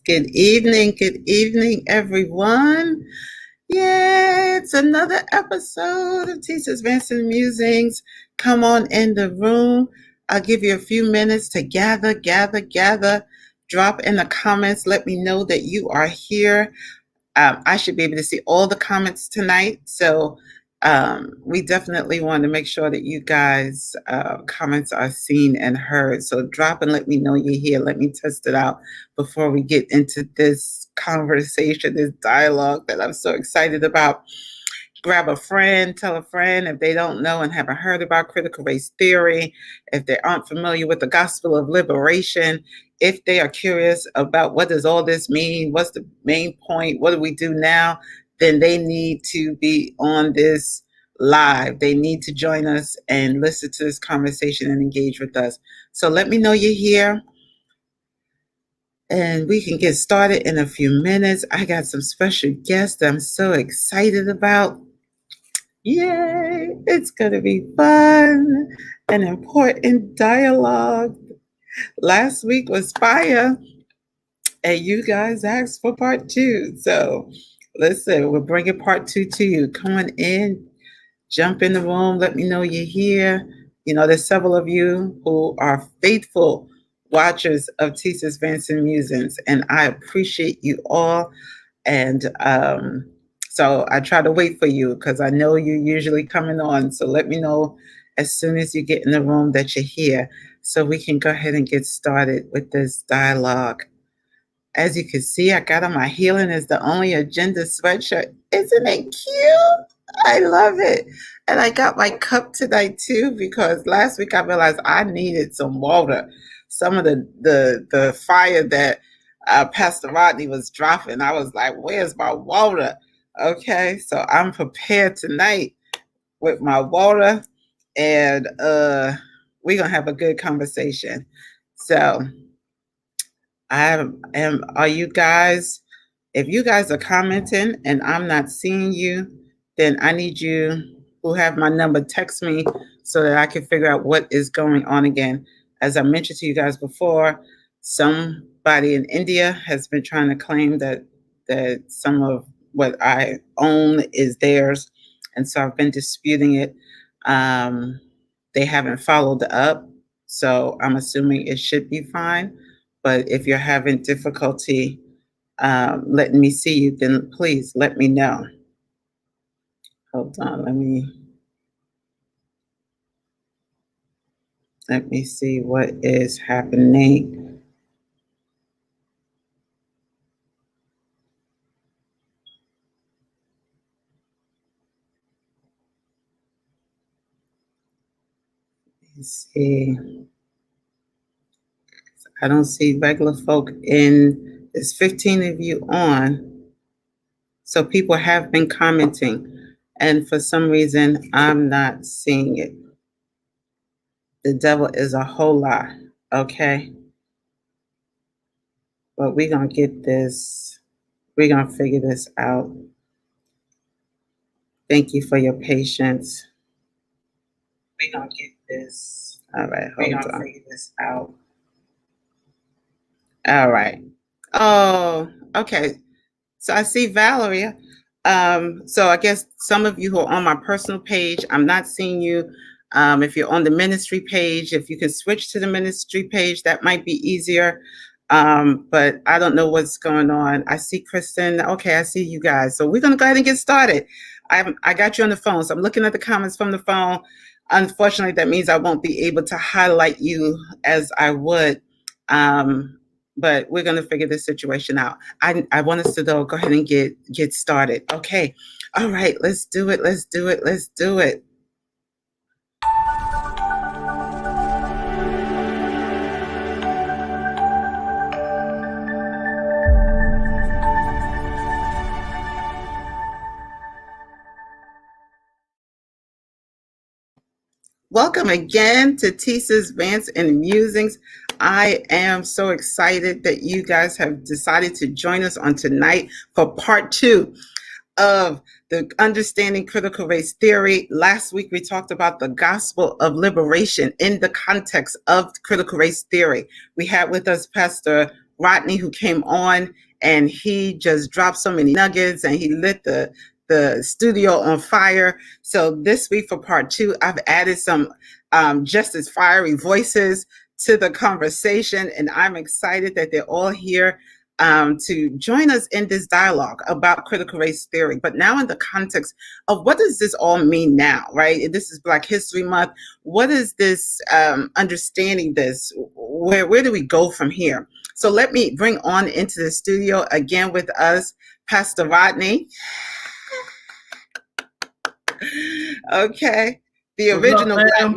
Good evening, everyone. Yay, it's another episode of Teachers Vincent Musings. Come on in the room. I'll give you a few minutes to gather. Drop in the comments. Let me know that you are here. I should be able to see all the comments tonight. So we definitely want to make sure that you guys' comments are seen and heard. So drop and let me know you're here. Let me test it out before we get into this conversation, this dialogue that I'm so excited about. Grab a friend, tell a friend if they don't know and haven't heard about critical race theory, if they aren't familiar with the gospel of liberation, if they are curious about what does all this mean, what's the main point, what do we do now, then they need to be on this live. They need to join us and listen to this conversation and engage with us. So let me know you're here. And we can get started in a few minutes. I got some special guests that I'm so excited about. Yay! It's going to be fun, an important dialogue. Last week was fire, and you guys asked for part two. So, listen, we're bringing part two to you. Come on in, jump in the room, let me know you're here. You know, there's several of you who are faithful watchers of Teachers Vincent Musings, and I appreciate you all. And so I try to wait for you because I know you're usually coming on. So let me know as soon as you get in the room that you're here so we can go ahead and get started with this dialogue. As you can see, I got on my Healing is the Only Agenda sweatshirt. Isn't it cute? I love it. And I got my cup tonight too because last week I realized I needed some water. Some of the fire that Pastor Rodney was dropping, I was like, where's my water? Okay, so I'm prepared tonight with my water and we're going to have a good conversation. So are you guys, if you guys are commenting and I'm not seeing you, then I need you who have my number, text me so that I can figure out what is going on again. As I mentioned to you guys before, somebody in India has been trying to claim that some of what I own is theirs. And so I've been disputing it. They haven't followed up. So I'm assuming it should be fine. But if you're having difficulty letting me see you, then please let me know. Hold on, let me see what is happening. Let's see. I don't see regular folk in. There's 15 of you on. So people have been commenting. And for some reason, I'm not seeing it. The devil is a whole lie. Okay. But we're going to get this. We're going to figure this out. Thank you for your patience. We're going to get this. All right. Hold on. Figure this out. All right. Oh, okay. So I see Valerie. So I guess some of you who are on my personal page, I'm not seeing you. If you're on the ministry page, if you can switch to the ministry page, that might be easier. But I don't know what's going on. I see Kristen. Okay, I see you guys. So we're going to go ahead and get started. I got you on the phone. So I'm looking at the comments from the phone. Unfortunately, that means I won't be able to highlight you as I would. But we're going to figure this situation out. I want us to though go ahead and get started. Okay. All right. Let's do it. Let's do it. Let's do it. Welcome again to Teachers Vincent and Musings. I am so excited that you guys have decided to join us on tonight for part two of the Understanding Critical Race Theory. Last week, we talked about the gospel of liberation in the context of critical race theory. We had with us Pastor Rodney, who came on, and he just dropped so many nuggets, and he lit the studio on fire. So this week for part 2, I've added some just as fiery voices to the conversation, and I'm excited that they're all here to join us in this dialogue about critical race theory, but now in the context of what does this all mean now, right? This is Black History Month. What is this understanding this? Where do we go from here? So let me bring on into the studio again with us, Pastor Rodney. Okay, the original Black man.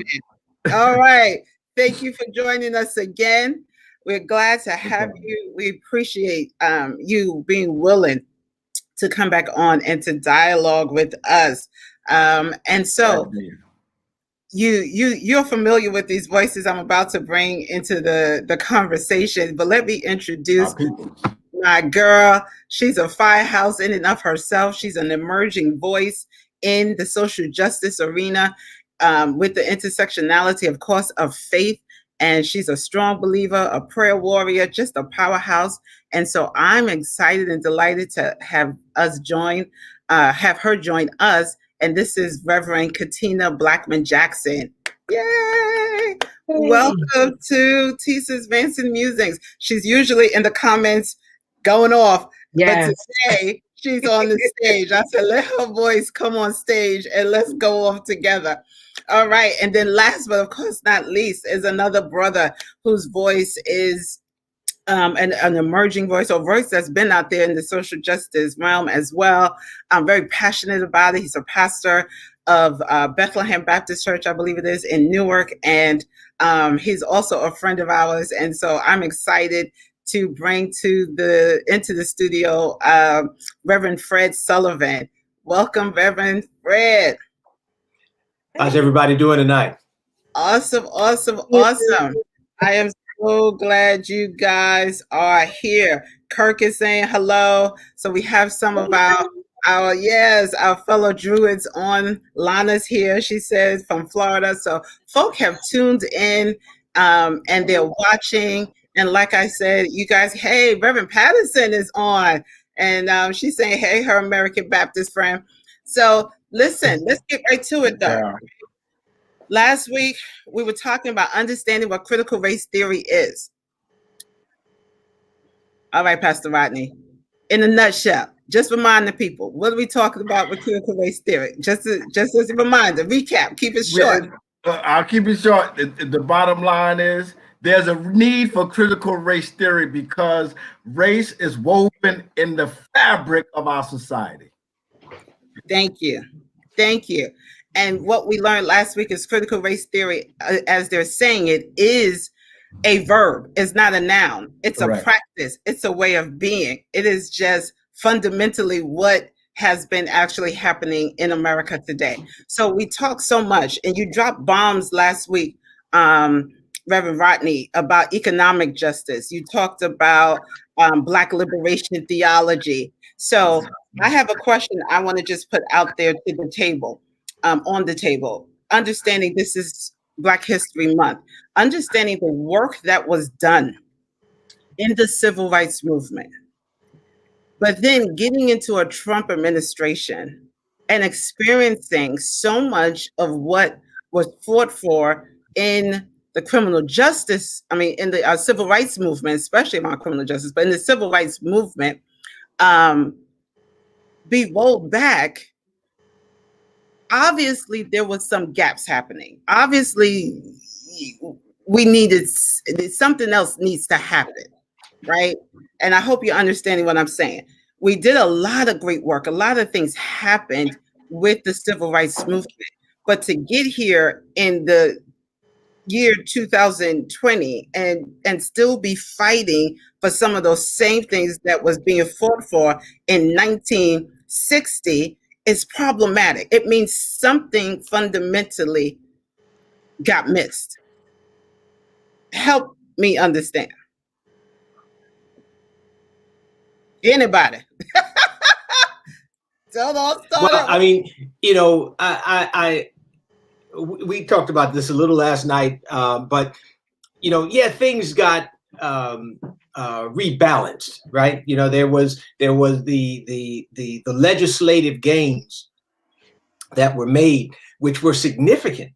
All right, thank you for joining us again. We're glad to have you. We appreciate you being willing to come back on and to dialogue with us. And so you're familiar with these voices I'm about to bring into the conversation, but let me introduce my girl. She's a firehouse in and of herself. She's an emerging voice in the social justice arena with the intersectionality, of course, of faith. And she's a strong believer, a prayer warrior, just a powerhouse. And so I'm excited and delighted to have her join us. And this is Reverend Katina Blackman Jackson. Yay! Welcome to Tisa's Vanson Musings. She's usually in the comments going off, but today she's on the stage. I said, let her voice come on stage and let's go off together. All right. And then last, but of course not least, is another brother whose voice is an emerging voice, or voice that's been out there in the social justice realm as well. I'm very passionate about it. He's a pastor of Bethlehem Baptist Church, I believe it is, in Newark. And he's also a friend of ours. And so I'm excited to bring into the studio Reverend Fred Sullivan. Welcome, Reverend Fred. How's everybody doing tonight? Awesome. I am so glad you guys are here. Kirk is saying hello. So we have some of our fellow Druids on. Lana's here, she says, from Florida. So folk have tuned in and they're watching. And like I said, you guys, hey, Reverend Patterson is on. And she's saying, hey, her American Baptist friend. So listen, let's get right to it, though. Yeah. Last week, we were talking about understanding what critical race theory is. All right, Pastor Rodney, in a nutshell, just remind the people, what are we talking about with critical race theory? Just as a reminder, recap, keep it short. I'll keep it short. The bottom line is there's a need for critical race theory because race is woven in the fabric of our society. Thank you. And what we learned last week is critical race theory, as they're saying it, is a verb. It's not a noun. It's a practice. It's a way of being. It is just fundamentally what has been actually happening in America today. So we talk so much, and you dropped bombs last week, Reverend Rodney, about economic justice. You talked about Black liberation theology. So I have a question I want to just put out there to the table. On the table, understanding this is Black History Month, understanding the work that was done in the civil rights movement, but then getting into a Trump administration and experiencing so much of what was fought for in the criminal justice, in the civil rights movement, especially around criminal justice, but in the civil rights movement, be rolled back. Obviously, there was some gaps happening. Obviously, something else needs to happen, right? And I hope you're understanding what I'm saying. We did a lot of great work. A lot of things happened with the civil rights movement. But to get here in the year 2020 and still be fighting for some of those same things that was being fought for in 1960 is problematic. It means something fundamentally got missed. Help me understand. Anybody? We talked about this a little last night, but things got rebalanced, right? You know, there was the legislative gains that were made, which were significant.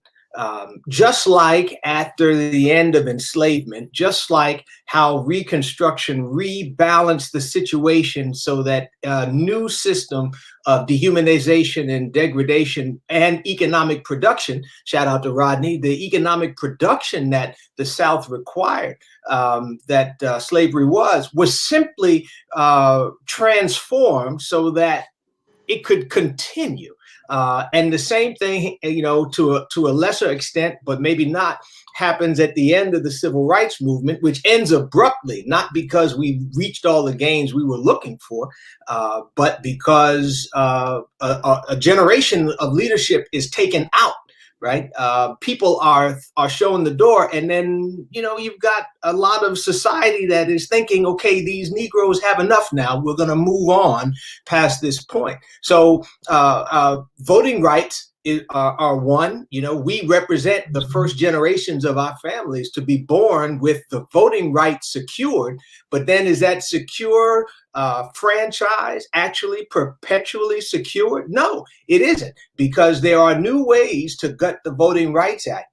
Just like after the end of enslavement, just like how Reconstruction rebalanced the situation so that a new system of dehumanization and degradation and economic production, shout out to Rodney, the economic production that the South required, that slavery was simply transformed so that it could continue. And the same thing, you know, to a lesser extent, but maybe not, happens at the end of the civil rights movement, which ends abruptly, not because we reached all the gains we were looking for, but because a generation of leadership is taken out. Right, people are showing the door, and then you've got a lot of society that is thinking, okay, these Negroes have enough now. We're going to move on past this point. So voting rights are one. We represent the first generations of our families to be born with the voting rights secured. But then, is that secure franchise actually perpetually secured? No, it isn't, because there are new ways to gut the Voting Rights Act.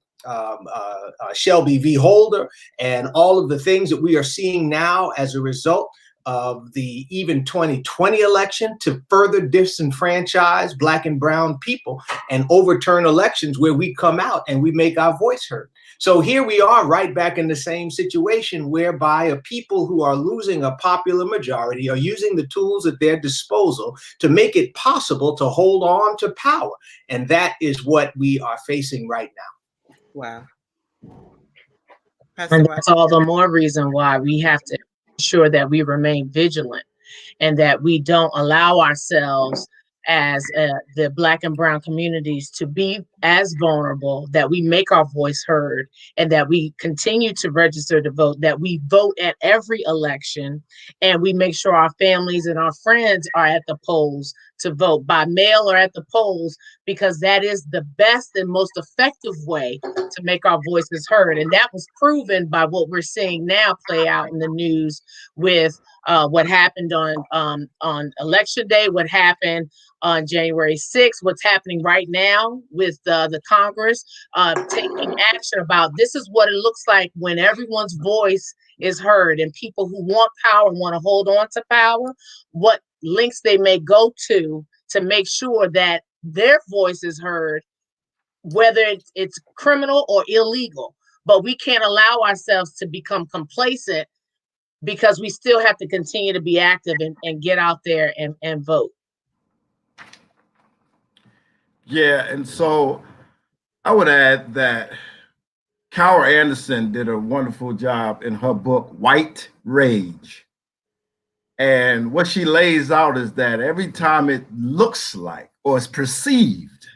Shelby v. Holder and all of the things that we are seeing now as a result of the even 2020 election to further disenfranchise Black and brown people and overturn elections where we come out and we make our voice heard. So here we are right back in the same situation, whereby a people who are losing a popular majority are using the tools at their disposal to make it possible to hold on to power. And that is what we are facing right now. Wow. And that's all the more reason why we have to ensure that we remain vigilant and that we don't allow ourselves as the Black and brown communities to be as vulnerable, that we make our voice heard, and that we continue to register to vote, that we vote at every election, and we make sure our families and our friends are at the polls to vote by mail or at the polls, because that is the best and most effective way to make our voices heard. And that was proven by what we're seeing now play out in the news with what happened on election day, what happened on January 6th, what's happening right now with the Congress taking action about this is what it looks like when everyone's voice is heard, and people who want power, want to hold on to power, what links they may go to make sure that their voice is heard, whether it's criminal or illegal. But we can't allow ourselves to become complacent, because we still have to continue to be active and get out there and vote. Yeah, and so I would add that Carol Anderson did a wonderful job in her book, White Rage. And what she lays out is that every time it looks like or is perceived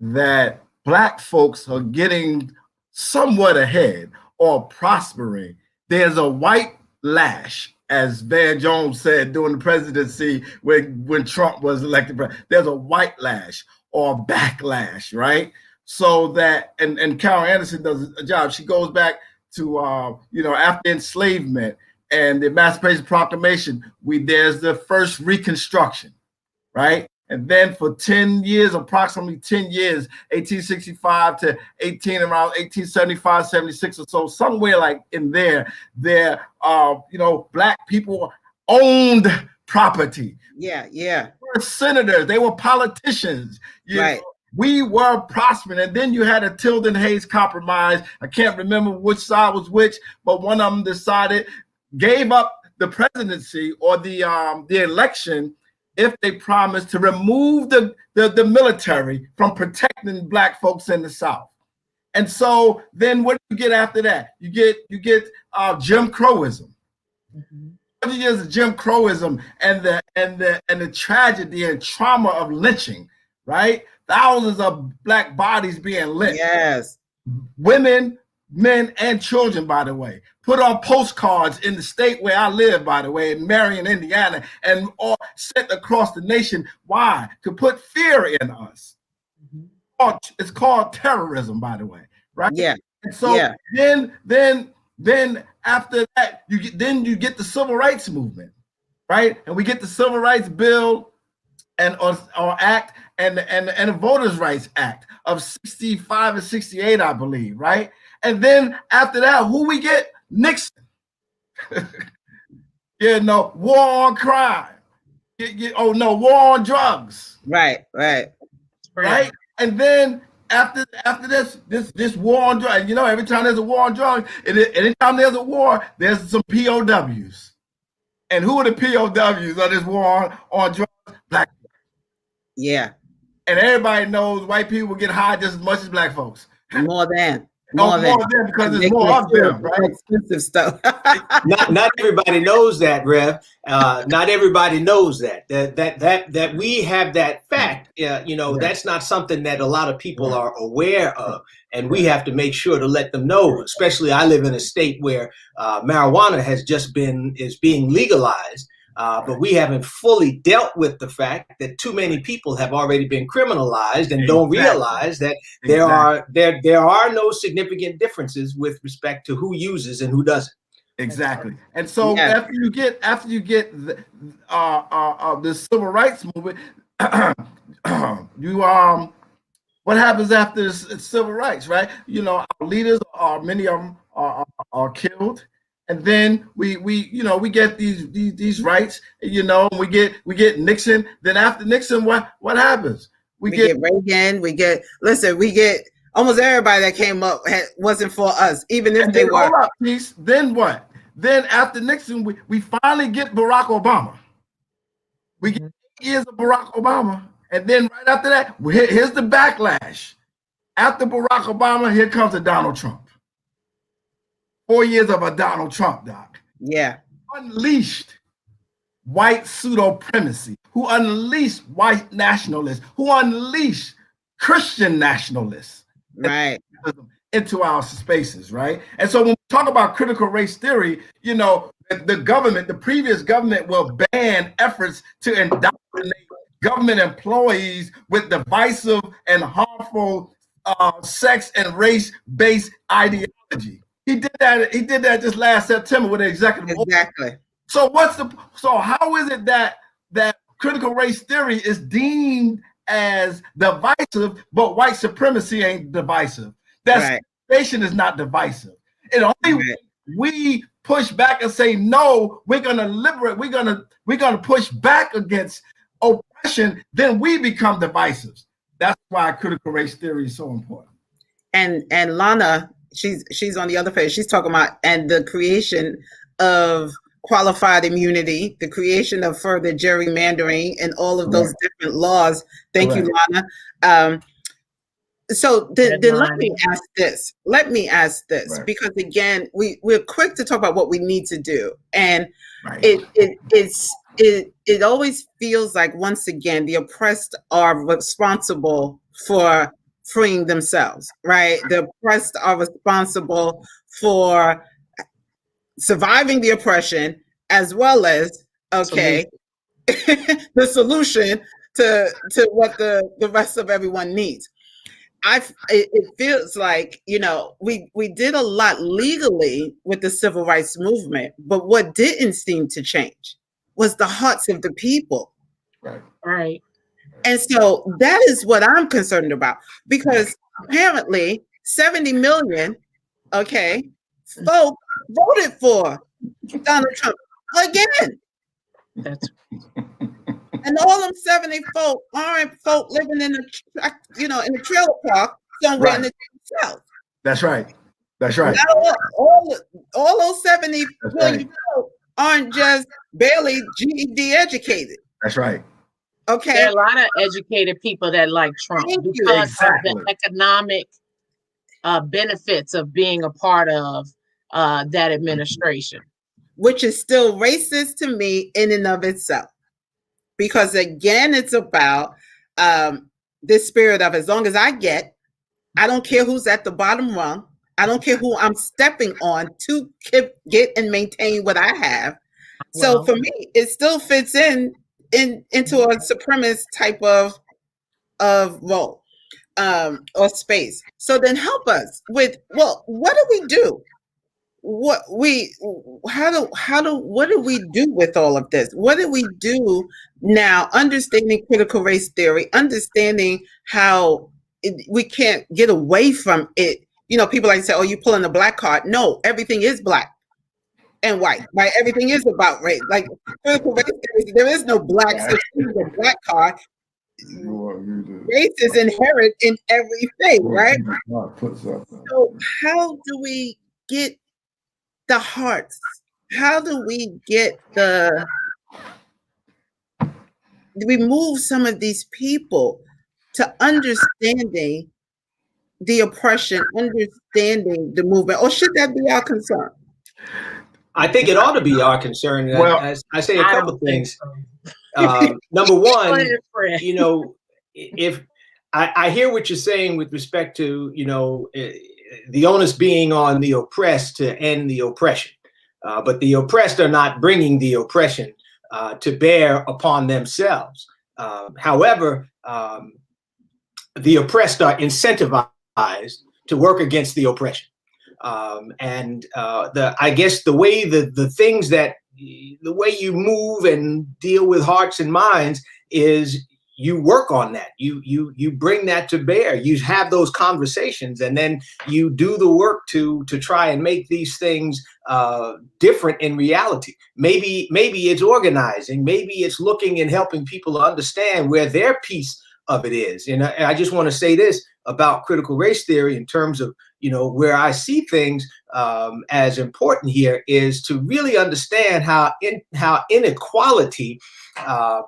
that Black folks are getting somewhat ahead or prospering, there's a white lash, as Van Jones said during the presidency when Trump was elected. There's a white lash or backlash, right? So that, and Carol Anderson does a job. She goes back to, after enslavement and the Emancipation Proclamation, there's the first Reconstruction, right? And then for 10 years, approximately 10 years, 1865 to around 1875, 76 or so, somewhere like in there, Black people owned property. Yeah. They were senators, they were politicians. Right. We were prospering. And then you had a Tilden Hayes Compromise. I can't remember which side was which, but one of them decided, gave up the presidency or the election if they promised to remove the military from protecting Black folks in the South. And so then what do you get after that? You get Jim Crowism. Mm-hmm. 40 years of Jim Crowism and the tragedy and trauma of lynching, right? Thousands of Black bodies being lynched. Yes. Women, men, and children, by the way, put on postcards in the state where I live, by the way, in Marion, Indiana, and all sent across the nation. Why? To put fear in us. Mm-hmm. It's called terrorism, by the way, right? Yeah. And so then Then after that, you get the civil rights movement, right? And we get the Civil Rights Bill and or Act and the Voters' Rights Act of 65 and 68, I believe, right? And then after that, who we get? Nixon. War on crime. War on drugs. Right. And then after this war on drugs, every time there's a war on drugs, anytime there's a war, there's some POWs. And who are the POWs of this war on drugs? Black people. Yeah. And everybody knows white people get high just as much as black folks. More than because there's more of them, right? Expensive stuff. not everybody knows that, Rev. Not everybody knows that we have that fact. That's not something that a lot of people are aware of, and we have to make sure to let them know. Especially, I live in a state where marijuana is being legalized. But we haven't fully dealt with the fact that too many people have already been criminalized and don't realize that there are no significant differences with respect to who uses and who doesn't. Exactly. And so after you get the civil rights movement, what happens after civil rights, right? Our leaders many of them are killed. And then we get these rights, we get Nixon. Then after Nixon, what happens? We get Reagan. We get almost everybody that came up wasn't for us, even if they were. Then what? Then after Nixon, we finally get Barack Obama. We get 8 years of Barack Obama, and then right after that, here's the backlash. After Barack Obama, here comes a Donald Trump. 4 years of a Donald Trump, Doc. Yeah. Unleashed white pseudo-supremacy, who unleashed white nationalists, who unleashed Christian nationalists right, into our spaces, right? And so when we talk about critical race theory, the previous government will ban efforts to indoctrinate government employees with divisive and harmful sex and race-based ideology. He did that just last September with the executive order. Exactly. So how is it that critical race theory is deemed as divisive, but white supremacy ain't divisive? That station is not divisive. It only we push back and say no, we're gonna liberate, we're gonna push back against oppression, then we become divisive. That's why critical race theory is so important. And Lana, she's on the other page. She's talking about and the creation of qualified immunity, the creation of further gerrymandering, and all of those different laws. Thank you, Lana. So then let me ask this. Because again, we're quick to talk about what we need to do, and it always feels like once again the oppressed are responsible for freeing themselves, right? The oppressed are responsible for surviving the oppression as well as the solution to what the rest of everyone needs. It feels like we did a lot legally with the civil rights movement, but what didn't seem to change was the hearts of the people. Right. And so that is what I'm concerned about, because apparently 70 million folk voted for Donald Trump again. And all them 70 folk aren't folk living in a trailer park somewhere in the South. That's right. All those 70 million folk aren't just barely GED educated. That's right. Okay. There are a lot of educated people that like Trump because of the economic benefits of being a part of that administration. Which is still racist to me in and of itself. Because again, it's about this spirit of as long as I don't care who's at the bottom rung. I don't care who I'm stepping on to get and maintain what I have. So for me, it still fits into a supremacist type of role or space. So then help us with, what do we do? what do we do with all of this? What do we do now, understanding critical race theory, understanding how we can't get away from it? You know, people like to say, oh, you pulling the black card. No, everything is black and white, right? Everything is about race. Like critical race theory, there is no black such thing as a black card. Race is inherent in everything, right? So how do we get the hearts? How do we get we move some of these people to understanding the oppression, understanding the movement, or should that be our concern? I think it ought to be our concern. Well, I say a couple things. So. Number one, ahead, you know, if I hear what you're saying with respect to, you know, the onus being on the oppressed to end the oppression, but the oppressed are not bringing the oppression to bear upon themselves. However, the oppressed are incentivized to work against the oppression. I guess the way the things that the way you move and deal with hearts and minds is you work on that. You bring that to bear. You have those conversations, and then you do the work to try and make these things different in reality. Maybe it's organizing. Maybe it's looking and helping people to understand where their piece of it is. And I just want to say this about critical race theory in terms of, you know, where I see things as important here is to really understand how inequality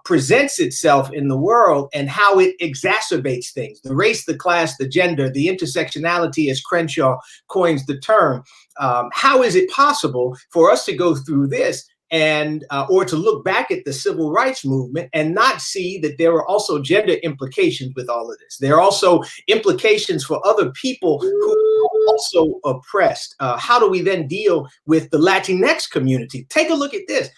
presents itself in the world and how it exacerbates things. The race, the class, the gender, the intersectionality, as Crenshaw coins the term. How is it possible for us to go through this and or to look back at the civil rights movement and not see that there are also gender implications with all of this? There are also implications for other people who are also oppressed. How do we then deal with the Latinx community? Take a look at this.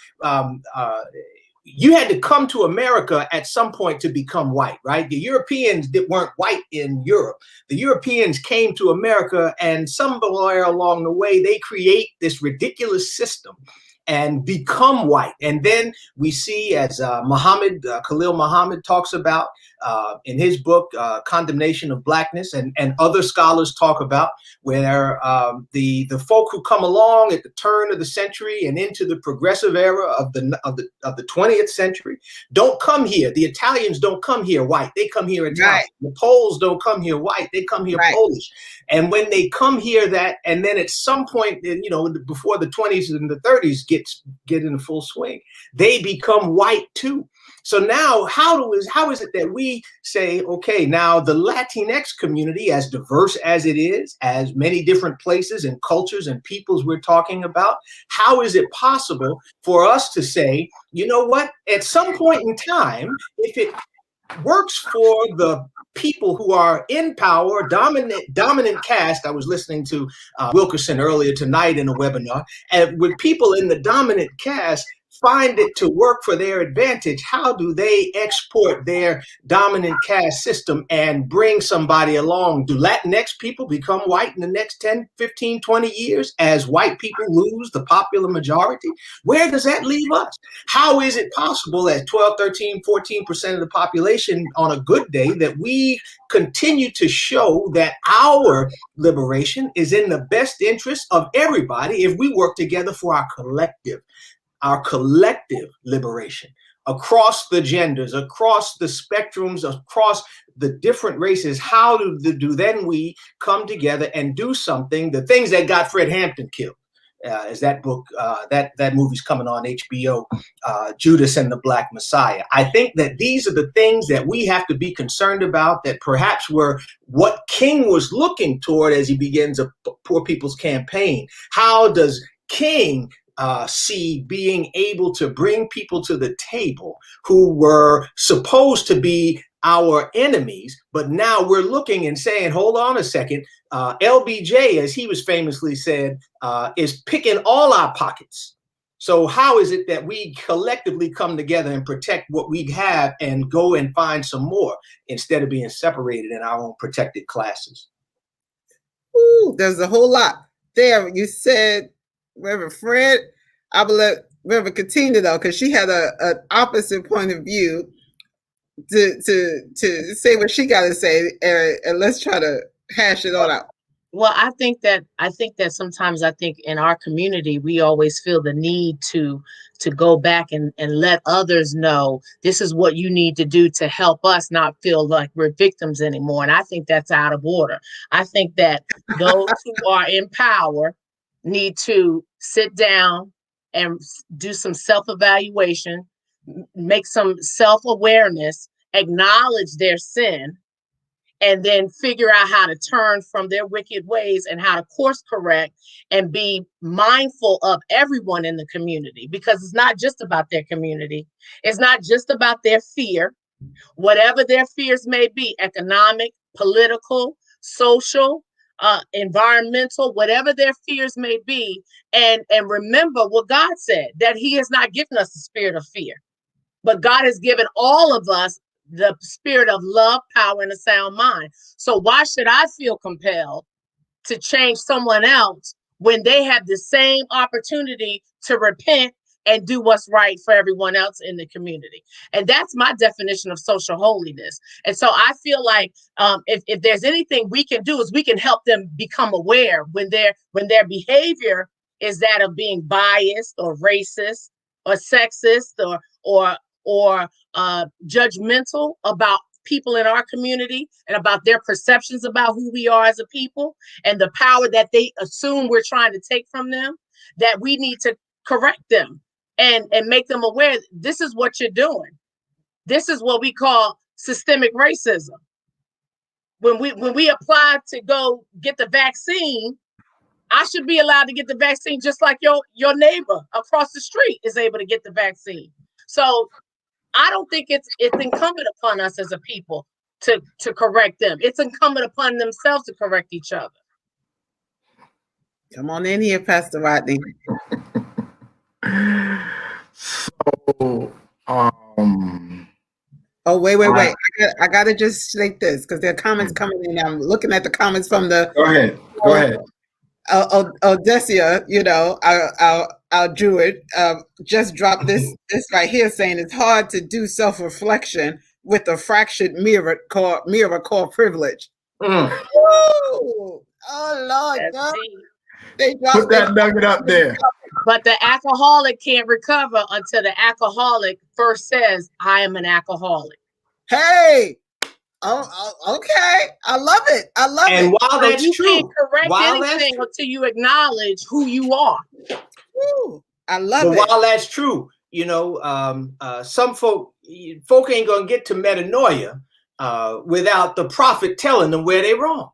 You had to come to America at some point to become white, right? The Europeans that weren't white in Europe. The Europeans came to America, and somewhere along the way, they create this ridiculous system and become white. And then we see, as Khalil Muhammad talks about in his book, Condemnation of Blackness, and other scholars talk about, where the folk who come along at the turn of the century and into the progressive era of the 20th century don't come here. The Italians don't come here white. They come here Italian. Right. The Poles don't come here white. They come here right. Polish. And when they come here, and then at some point, you know, before the 20s and the 30s get in full swing, they become white too. So now how is it that we say, okay, now the Latinx community, as diverse as it is, as many different places and cultures and peoples we're talking about, how is it possible for us to say, you know what, at some point in time, if it works for the people who are in power, dominant caste. I was listening to Wilkerson earlier tonight in a webinar, and with people in the dominant caste find it to work for their advantage, how do they export their dominant caste system and bring somebody along? Do Latinx people become white in the next 10, 15, 20 years as white people lose the popular majority? Where does that leave us? How is it possible at 12, 13, 14% of the population on a good day that we continue to show that our liberation is in the best interest of everybody if we work together for our collective liberation across the genders, across the spectrums, across the different races? How do then we come together and do something, the things that got Fred Hampton killed? As that book, that movie's coming on HBO, Judas and the Black Messiah. I think that these are the things that we have to be concerned about, that perhaps were what King was looking toward as he begins a Poor People's Campaign. How does King see being able to bring people to the table who were supposed to be our enemies, but now we're looking and saying, hold on a second, LBJ, as he was famously said, is picking all our pockets. So how is it that we collectively come together and protect what we have and go and find some more instead of being separated in our own protected classes? Ooh, there's a whole lot there. You said Reverend Fred. I will let Reverend Katina though, because she had an opposite point of view to say what she got to say, and let's try to hash it all out. Well, I think that sometimes I think in our community we always feel the need to go back and let others know this is what you need to do to help us not feel like we're victims anymore. And I think that's out of order. I think that those who are in power need to sit down and do some self-evaluation, make some self-awareness, acknowledge their sin, and then figure out how to turn from their wicked ways and how to course correct and be mindful of everyone in the community, because it's not just about their community. It's not just about their fear, whatever their fears may be, economic, political, social, environmental, whatever their fears may be. And remember what God said, that he has not given us the spirit of fear, but God has given all of us the spirit of love, power, and a sound mind. So why should I feel compelled to change someone else when they have the same opportunity to repent and do what's right for everyone else in the community? And that's my definition of social holiness. And so I feel like if there's anything we can do, is we can help them become aware when their behavior is that of being biased or racist or sexist or judgmental about people in our community and about their perceptions about who we are as a people and the power that they assume we're trying to take from them, that we need to correct them and make them aware this is what you're doing. This is what we call systemic racism. When we apply to go get the vaccine, I should be allowed to get the vaccine just like your neighbor across the street is able to get the vaccine. So I don't think it's incumbent upon us as a people to correct them. It's incumbent upon themselves to correct each other. Come on in here, Pastor Rodney. So, oh, wait. I gotta just state this because there are comments coming in. I'm looking at the comments from the. Go ahead. Odessia, our Druid, just dropped this right here, saying it's hard to do self-reflection with a fractured mirror called privilege. Oh Lord, they put that nugget up there. But the alcoholic can't recover until the alcoholic first says, "I am an alcoholic." Hey. Oh, okay. I love it. And while that's you true, can't correct anything until you acknowledge who you are. Ooh, I love it. But while that's true, some folk ain't gonna get to metanoia without the prophet telling them where they're wrong.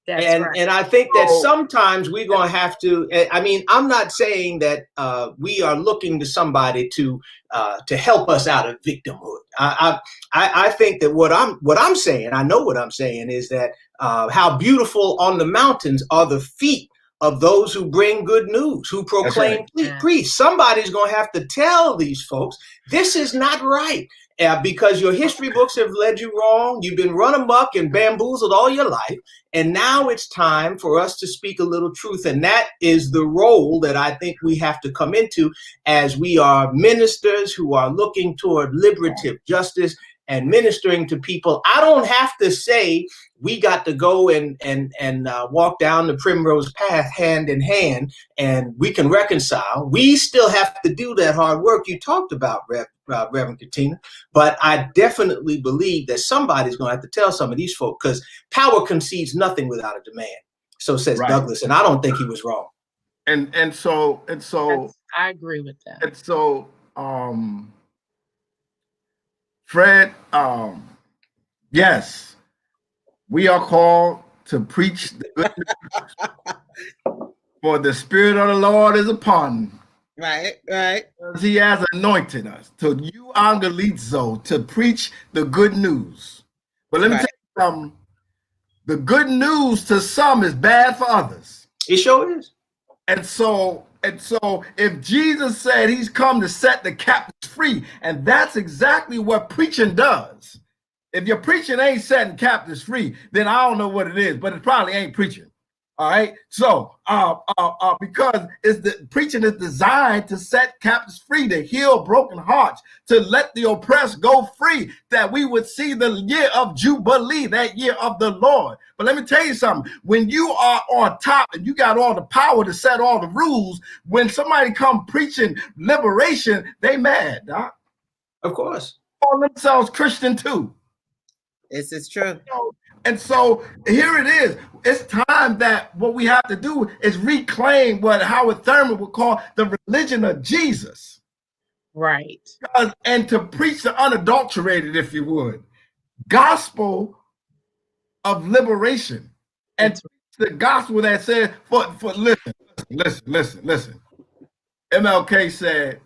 And I think that sometimes we're going to have to, I mean, I'm not saying that we are looking to somebody to help us out of victimhood. I think that what I'm saying, I know what I'm saying is that how beautiful on the mountains are the feet of those who bring good news, who proclaim peace. Somebody's going to have to tell these folks, this is not right. Because your history books have led you wrong. You've been run amok and bamboozled all your life. And now it's time for us to speak a little truth. And that is the role that I think we have to come into as we are ministers who are looking toward liberative justice and ministering to people. I don't have to say we got to go and walk down the primrose path hand in hand and we can reconcile. We still have to do that hard work you talked about, Reverend Katina. But I definitely believe that somebody's going to have to tell some of these folks, because power concedes nothing without a demand. So says Douglas, and I don't think he was wrong. And so I agree with that. And so Fred, yes, we are called to preach the good news. For the Spirit of the Lord is upon. Right. He has anointed us to euangelizo, to preach the good news. But let me tell you something. The good news to some is bad for others. It sure is. And so if Jesus said he's come to set the captives free, and that's exactly what preaching does. If your preaching ain't setting captives free, then I don't know what it is, but it probably ain't preaching. All right. So, because preaching is designed to set captives free, to heal broken hearts, to let the oppressed go free, that we would see the year of Jubilee, that year of the Lord. But let me tell you something. When you are on top and you got all the power to set all the rules, when somebody come preaching liberation, they mad, Doc. Of course. Call themselves Christian too. This is true. And so here it is. It's time that what we have to do is reclaim what Howard Thurman would call the religion of Jesus. Right. And to preach the unadulterated, if you would, gospel of liberation. And the gospel that said, for listen. MLK said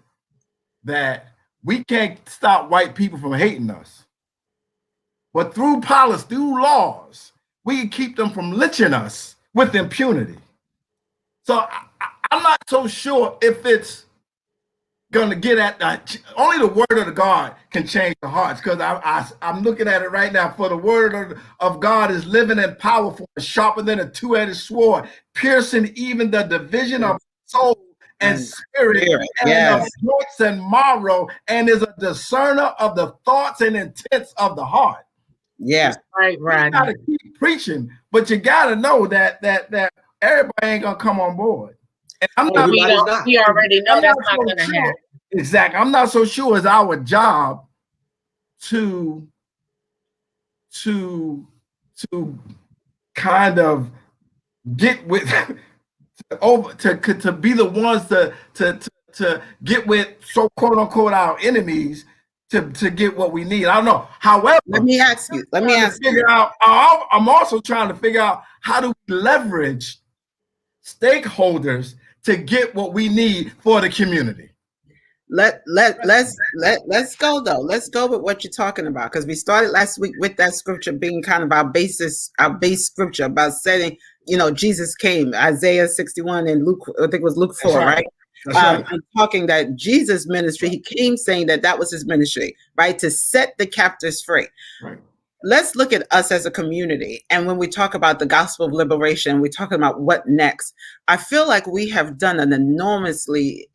that we can't stop white people from hating us. But through policy, through laws, we can keep them from lynching us with impunity. So I'm not so sure if it's going to get at that. Only the word of the God can change the hearts, because I'm looking at it right now. For the word of God is living and powerful, and sharper than a two-edged sword, piercing even the division of soul and spirit, and of joints and marrow, and is a discerner of the thoughts and intents of the heart. Yeah. Right. You gotta keep preaching, but you gotta know that everybody ain't gonna come on board. And I'm not, we already know that's not gonna happen. Exactly. I'm not so sure it's our job to kind of get with to be the ones to get with, so quote unquote, our enemies to get what we need. I don't know. However, let me ask you. I'm also trying to figure out how do we leverage stakeholders to get what we need for the community. Let's go though. Let's go with what you're talking about, because we started last week with that scripture being kind of our base scripture about setting. Jesus came, Isaiah 61 and Luke, I think it was Luke 4, right? And talking that Jesus' ministry, he came saying that was his ministry, right? To set the captives free. Right. Let's look at us as a community. And when we talk about the gospel of liberation, we're talking about what next. I feel like we have done an enormously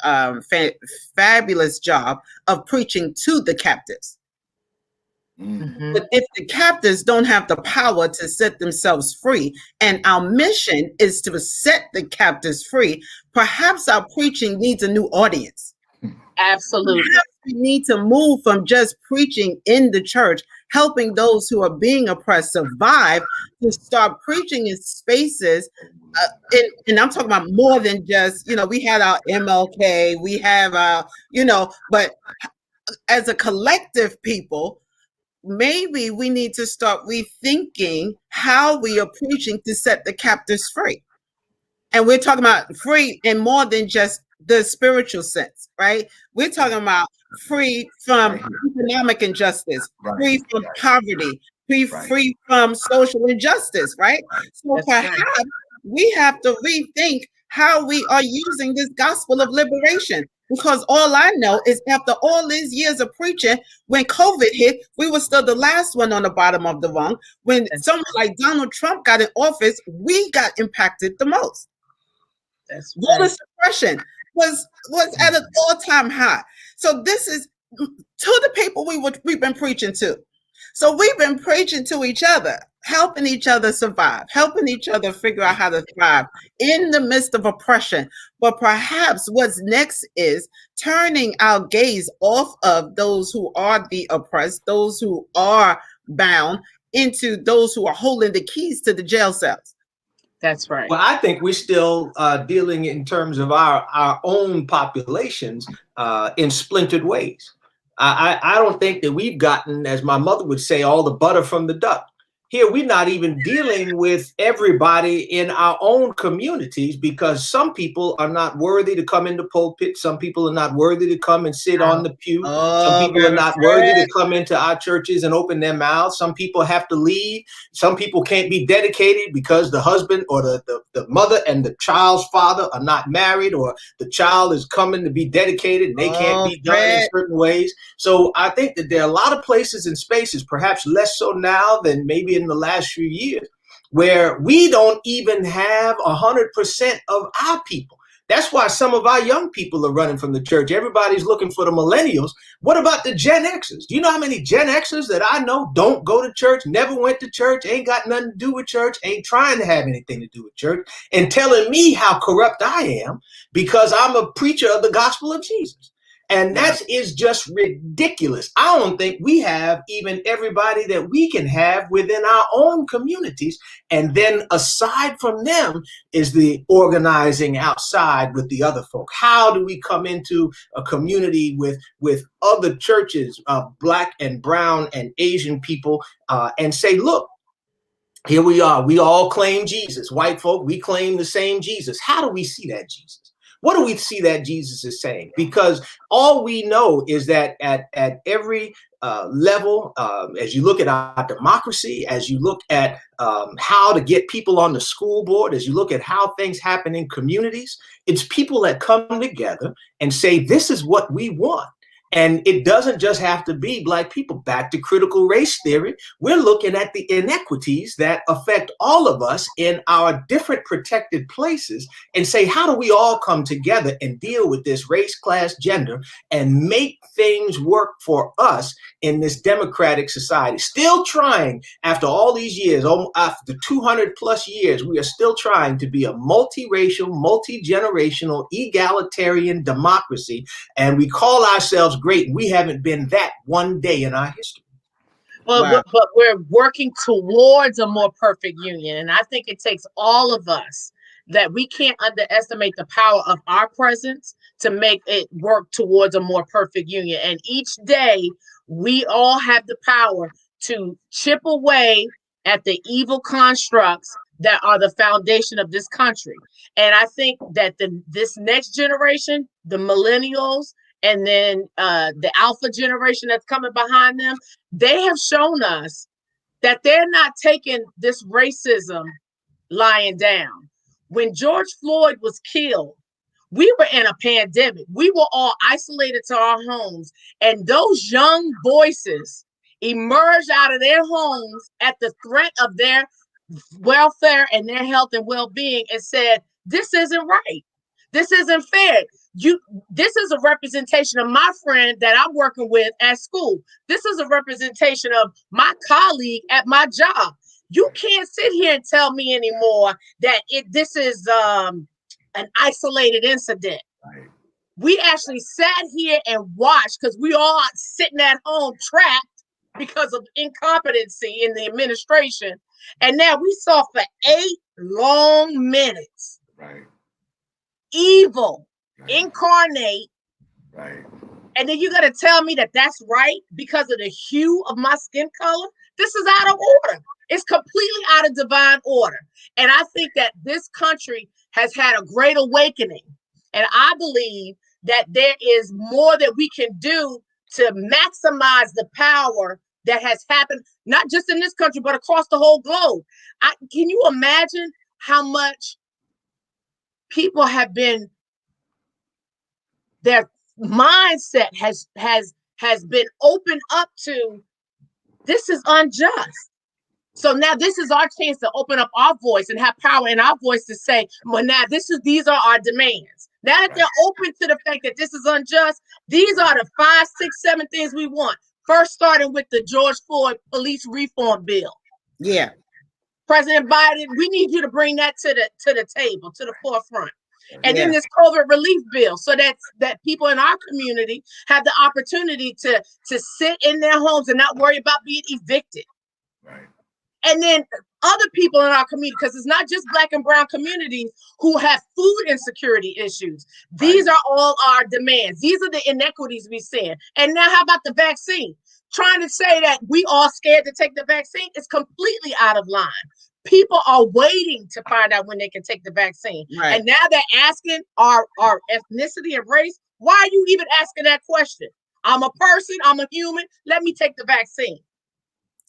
fabulous job of preaching to the captives. Mm-hmm. But if the captives don't have the power to set themselves free, and our mission is to set the captives free, perhaps our preaching needs a new audience. Absolutely. Perhaps we need to move from just preaching in the church, helping those who are being oppressed survive, to start preaching in spaces. And I'm talking about more than just, we had our MLK, we have our, but as a collective people, maybe we need to start rethinking how we are preaching to set the captives free. And we're talking about free in more than just the spiritual sense, right? We're talking about free from economic injustice, free from poverty, free from social injustice, right? So perhaps we have to rethink how we are using this gospel of liberation. Because all I know is after all these years of preaching, when COVID hit, we were still the last one on the bottom of the rung. When someone like Donald Trump got in office, we got impacted the most. Voter suppression was at an all-time high. So this is to the people we've been preaching to. So we've been preaching to each other, helping each other survive, helping each other figure out how to thrive in the midst of oppression. But perhaps what's next is turning our gaze off of those who are the oppressed, those who are bound, into those who are holding the keys to the jail cells. That's right. Well, I think we're still dealing in terms of our own populations in splintered ways. I don't think that we've gotten, as my mother would say, all the butter from the duck. Here, we're not even dealing with everybody in our own communities, because some people are not worthy to come in the pulpit. Some people are not worthy to come and sit on the pew. Some people are not worthy to come into our churches and open their mouths. Some people have to leave. Some people can't be dedicated because the husband or the mother and the child's father are not married, or the child is coming to be dedicated and they can't be done in certain ways. So I think that there are a lot of places and spaces, perhaps less so now than maybe in the last few years, where we don't even have 100% of our people. That's why some of our young people are running from the church. Everybody's looking for the millennials. What about the Gen Xers? Do you know how many Gen Xers that I know don't go to church, never went to church, ain't got nothing to do with church, ain't trying to have anything to do with church, and telling me how corrupt I am because I'm a preacher of the gospel of Jesus? And that is just ridiculous. I don't think we have even everybody that we can have within our own communities. And then aside from them is the organizing outside with the other folk. How do we come into a community with other churches, Black and brown and Asian people, and say, look, here we are. We all claim Jesus. White folk, we claim the same Jesus. How do we see that Jesus? What do we see that Jesus is saying? Because all we know is that at every level, as you look at our democracy, as you look at how to get people on the school board, as you look at how things happen in communities, it's people that come together and say, this is what we want. And it doesn't just have to be Black people. Back to critical race theory, we're looking at the inequities that affect all of us in our different protected places and say, how do we all come together and deal with this race, class, gender, and make things work for us in this democratic society? Still trying, after all these years, after 200 plus years, we are still trying to be a multiracial, multi-generational, egalitarian democracy. And we call ourselves great. We haven't been that one day in our history. Well, Wow. but we're working towards a more perfect union. And I think it takes all of us, that we can't underestimate the power of our presence to make it work towards a more perfect union. And each day we all have the power to chip away at the evil constructs that are the foundation of this country. And I think that this next generation, the millennials, and then the alpha generation that's coming behind them, they have shown us that they're not taking this racism lying down. When George Floyd was killed, we were in a pandemic. We were all isolated to our homes, and those young voices emerged out of their homes at the threat of their welfare and their health and well-being and said, this isn't right. This isn't fair. This is a representation of my friend that I'm working with at school. This is a representation of my colleague at my job. You can't sit here and tell me anymore that this is an isolated incident. Right. We actually sat here and watched, because we all sitting at home trapped because of incompetency in the administration. And now we saw for 8 long minutes. Right. Evil, Right. incarnate. Right. And then you got to tell me that that's right because of the hue of my skin color? This is out of order. It's completely out of divine order. And I think that this country has had a great awakening. And I believe that there is more that we can do to maximize the power that has happened, not just in this country, but across the whole globe. Can you imagine how much people have been, their mindset has been opened up to, this is unjust. So now this is our chance to open up our voice and have power in our voice to say, well, now these are our demands. Now that they're open to the fact that this is unjust, these are the 5, 6, 7 things we want. First, starting with the George Floyd police reform bill. Yeah. President Biden, we need you to bring that to the table, to the forefront. And Yeah. then this COVID relief bill, so that people in our community have the opportunity to sit in their homes and not worry about being evicted. Right. And then other people in our community, because it's not just Black and brown communities who have food insecurity issues. These are all our demands. These are the inequities we see. And now how about the vaccine? Trying to say that we all scared to take the vaccine is completely out of line. People are waiting to find out when they can take the vaccine. Right. And now they're asking our ethnicity and race. Why are you even asking that question? I'm a person, I'm a human. Let me take the vaccine.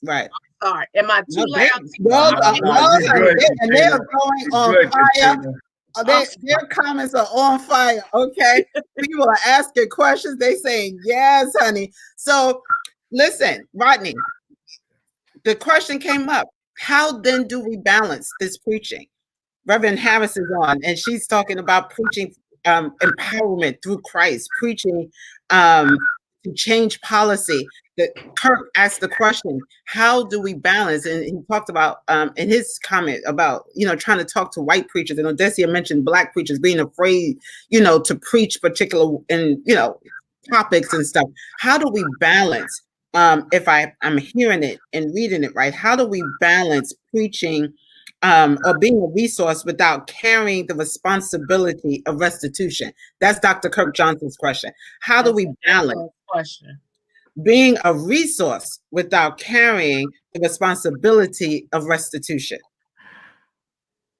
Right. Sorry, am I too loud? And they're going on fire. Their comments are on fire. Okay. People are asking questions. They saying, yes, honey. So listen, Rodney, the question came up. How then do we balance this preaching? Reverend Harris is on, and she's talking about preaching empowerment through Christ, preaching to change policy. That Kirk asked the question, how do we balance? And he talked about in his comment about, trying to talk to white preachers. And Odessia mentioned Black preachers being afraid, to preach particular and, topics and stuff. How do we balance? If I'm hearing it and reading it right, how do we balance preaching or being a resource without carrying the responsibility of restitution? That's Dr. Kirk Johnson's question. How do we balance being a resource without carrying the responsibility of restitution?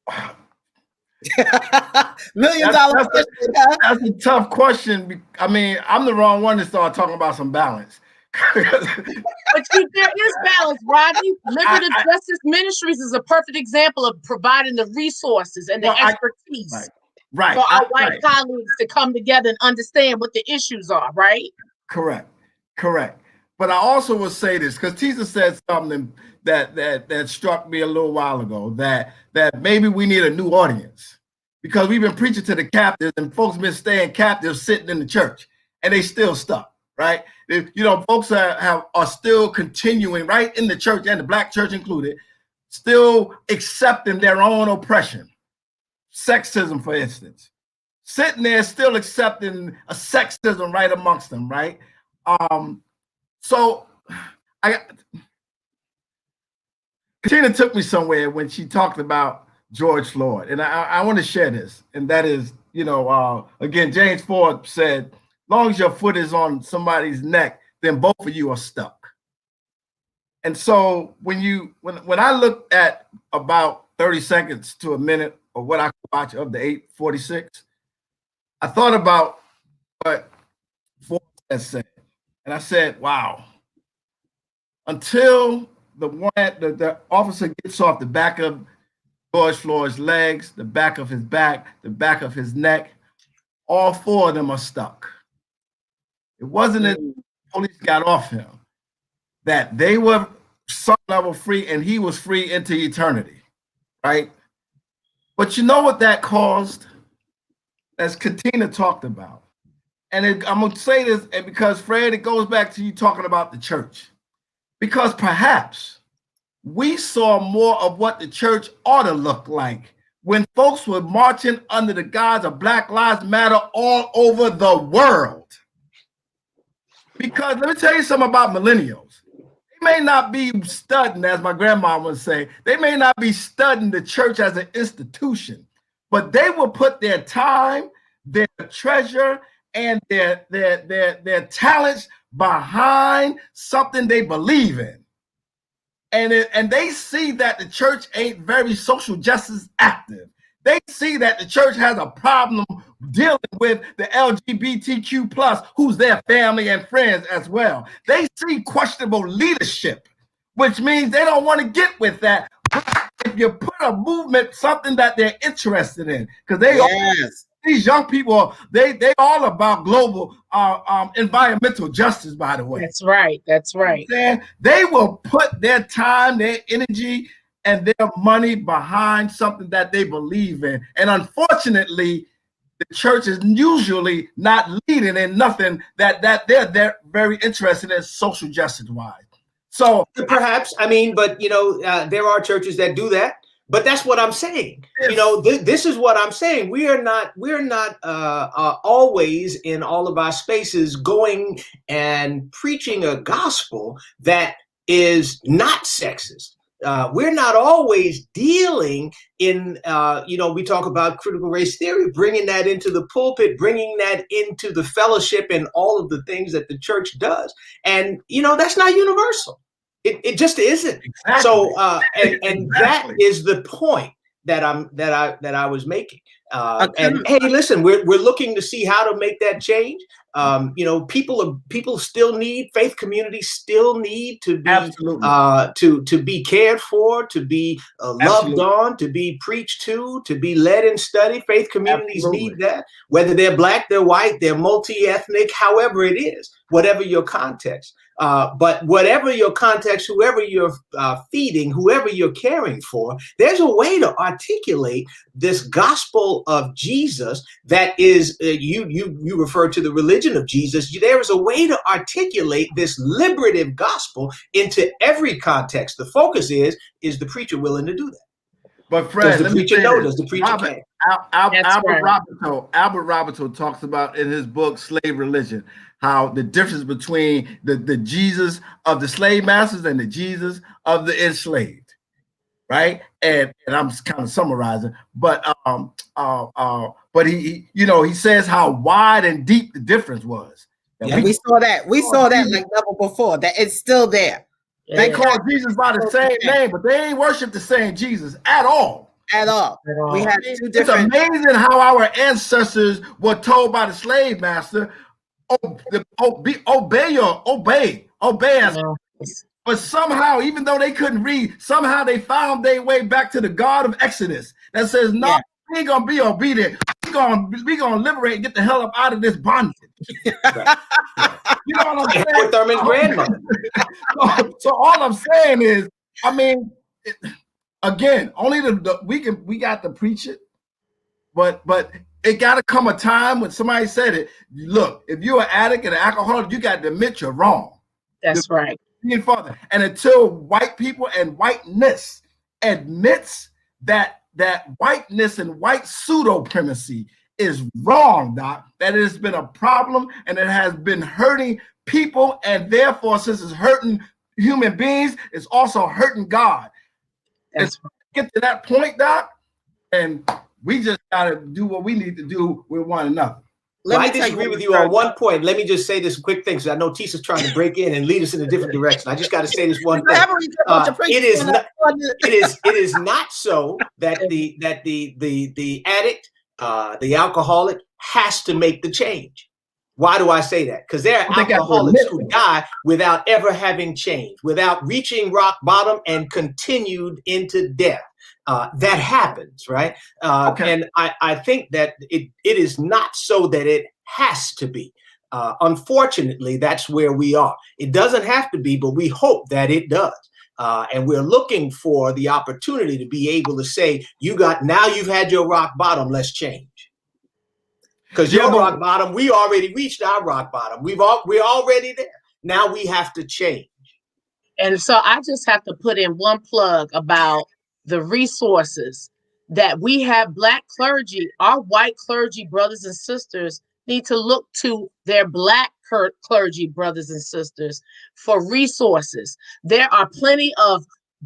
$1,000,000 question. That's a tough question. I mean, I'm the wrong one to start talking about some balance. But there is balance, Rodney. Liberative Justice Ministries is a perfect example of providing the resources and the expertise for our white colleagues to come together and understand what the issues are, right? Correct. But I also will say this, because Tisa said something that struck me a little while ago, that maybe we need a new audience, because we've been preaching to the captives and folks been staying captive sitting in the church and they still stuck. Right, folks are still continuing right in the church, and the Black church included, still accepting their own oppression, sexism, for instance, sitting there still accepting a sexism right amongst them. Right, so Katina took me somewhere when she talked about George Floyd, and I want to share this, and that is, again, James Ford said, long as your foot is on somebody's neck, then both of you are stuck. And so when I look at about 30 seconds to a minute of what I watch of the 846, I thought about what Ford has said. And I said, wow, until the officer gets off the back of George Floyd's legs, the back of his back, the back of his neck, all four of them are stuck. It wasn't that police got off him, that they were some level free and he was free into eternity, right? But you know what that caused? As Katina talked about. And I'm going to say this, and because, Fred, it goes back to you talking about the church. Because perhaps we saw more of what the church ought to look like when folks were marching under the guise of Black Lives Matter all over the world. Because let me tell you something about millennials. They may not be studying, as my grandma would say, they may not be studying the church as an institution, but they will put their time, their treasure, and their talents behind something they believe in. And they see that the church ain't very social justice active. They see that the church has a problem dealing with the LGBTQ plus, who's their family and friends as well. They see questionable leadership, which means they don't want to get with that. If you put a movement, something that they're interested in, because these young people, they all about global environmental justice, by the way. That's right. They will put their time, their energy, and their money behind something that they believe in. And unfortunately, the church is usually not leading in nothing that they're very interested in social justice wise. So perhaps, but there are churches that do that. But that's what I'm saying. Yes. This is what I'm saying. We're not always in all of our spaces going and preaching a gospel that is not sexist. We're not always dealing in, we talk about critical race theory, bringing that into the pulpit, bringing that into the fellowship and all of the things that the church does. And, that's not universal. It just isn't. Exactly. So, and exactly. That is the point that I was making. And hey, listen, we're looking to see how to make that change. People still need, faith communities still need to be to be cared for, to be loved on, to be preached to be led in study. Faith communities need that, whether they're Black, they're white, they're multi-ethnic, however it is. whatever your context. But whatever your context, whoever you're feeding, whoever you're caring for, there's a way to articulate this gospel of Jesus that is, you refer to the religion of Jesus. There is a way to articulate this liberative gospel into every context. The focus is the preacher willing to do that? But Fred, does the preacher know? Does the preacher care? Albert Roberto talks about in his book Slave Religion how the difference between the Jesus of the slave masters and the Jesus of the enslaved, right? And I'm kind of summarizing, but he he says how wide and deep the difference was. And we saw that like never before. That it's still there. They call Jesus by the same name, but they ain't worship the same Jesus at all. At all. We had two different. It's amazing how our ancestors were told by the slave master, obey us. But somehow, even though they couldn't read, somehow they found their way back to the God of Exodus that says, no, we ain't gonna be obedient. We gonna liberate and get the hell up out of this bondage. Right. You know what I'm saying? Thurman's grandmother. So all I'm saying is, I mean, again, only we got to preach it, but it got to come a time when somebody said it. Look, if you're an addict and an alcoholic, you got to admit you're wrong. That's right. And until white people and whiteness admits that whiteness and white pseudo-primacy is wrong, Doc, that it has been a problem and it has been hurting people, and therefore, since it's hurting human beings, it's also hurting God. Let's get to that point, Doc, and we just gotta do what we need to do with one another. Well, I disagree with you on one point. Let me just say this quick thing, because I know Tisa's trying to break in and lead us in a different direction. I just got to say this one thing. It is not so that the addict, the alcoholic, has to make the change. Why do I say that? Because there are alcoholics who die without ever having changed, without reaching rock bottom and continued into death. That happens, right? And I think that it is not so that it has to be. Unfortunately, that's where we are. It doesn't have to be, but we hope that it does. And we're looking for the opportunity to be able to say, you've had your rock bottom, let's change. Because your rock bottom, we already reached our rock bottom. We're already there. Now we have to change. And so I just have to put in one plug about the resources that we have. Black clergy, our white clergy brothers and sisters need to look to their Black clergy brothers and sisters for resources. There are plenty of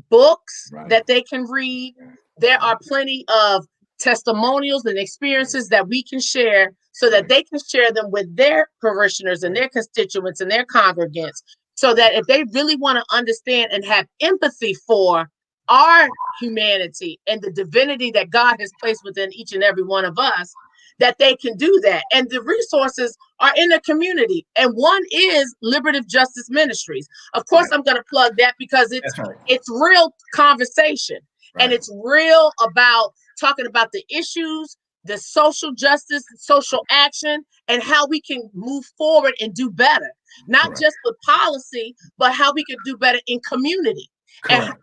books that they can read. There are plenty of testimonials and experiences that we can share so that they can share them with their parishioners and their constituents and their congregants, so that if they really want to understand and have empathy for our humanity and the divinity that God has placed within each and every one of us, that they can do that. And the resources are in the community. And one is Liberative Justice Ministries. Of course, I'm going to plug that because it's real conversation. And it's real about talking about the issues, the social justice, social action, and how we can move forward and do better. Not just with policy, but how we can do better in community. And